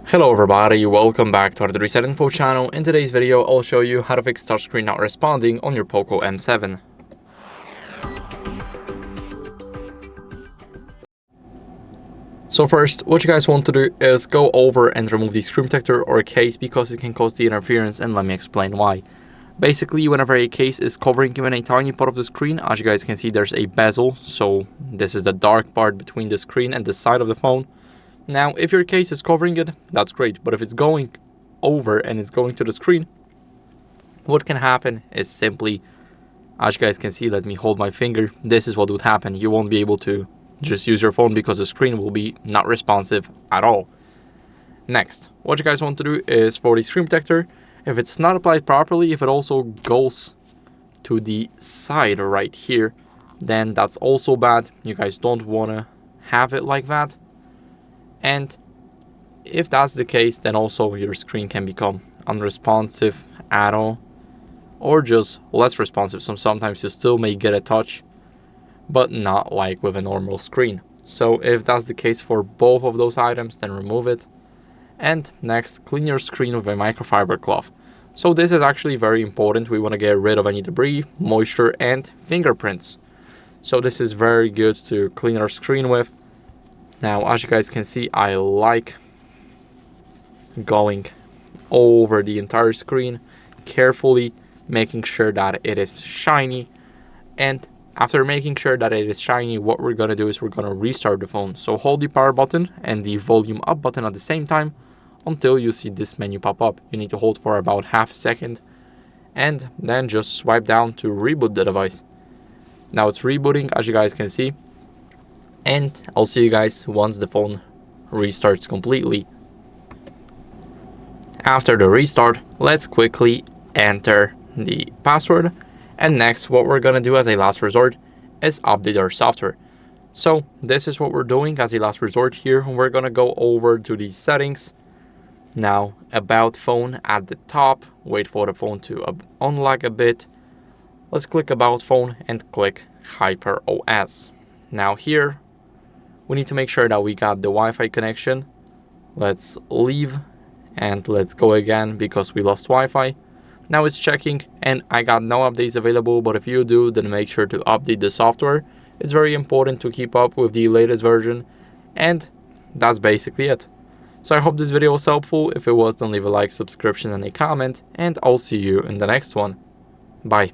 Hello everybody, welcome back to HardReset.Info channel. In today's video, I'll show you how to fix touchscreen not responding on your POCO M7. So first, what you guys want to do is go over and remove the screen protector or case because it can cause the interference, and let me explain why. Basically, whenever a case is covering even a tiny part of the screen, as you guys can see, there's a bezel. So this is the dark part between the screen and the side of the phone. Now, if your case is covering it, that's great. But if it's going over and it's going to the screen, what can happen is simply, as you guys can see, let me hold my finger. This is what would happen. You won't be able to just use your phone because the screen will be not responsive at all. Next, what you guys want to do is for the screen protector, if it's not applied properly, if it also goes to the side right here, then that's also bad. You guys don't want to have it like that. And if that's the case, then also your screen can become unresponsive at all, or just less responsive. So sometimes you still may get a touch, but not like with a normal screen. So if that's the case for both of those items, then remove it. And next, clean your screen with a microfiber cloth. So this is actually very important. We want to get rid of any debris, moisture, and fingerprints. So this is very good to clean our screen with. Now, as you guys can see, I like going over the entire screen, carefully making sure that it is shiny. And after making sure that it is shiny, what we're going to do is we're going to restart the phone. So hold the power button and the volume up button at the same time until you see this menu pop up. You need to hold for about half a second and then just swipe down to reboot the device. Now it's rebooting, as you guys can see. And I'll see you guys once the phone restarts completely. After the restart, let's quickly enter the password. And next, what we're gonna do as a last resort is update our software. So this is what we're doing as a last resort here. We're gonna go over to the settings. Now, about phone at the top, wait for the phone to unlock a bit. Let's click about phone and click HyperOS. Now here, we need to make sure that we got the Wi-Fi connection. Let's leave and let's go again because we lost Wi-Fi. Now it's checking and I got no updates available, but if you do, then make sure to update the software. It's very important to keep up with the latest version, and that's basically it. So I hope this video was helpful. If it was, then leave a like, subscription, and a comment, and I'll see you in the next one. Bye.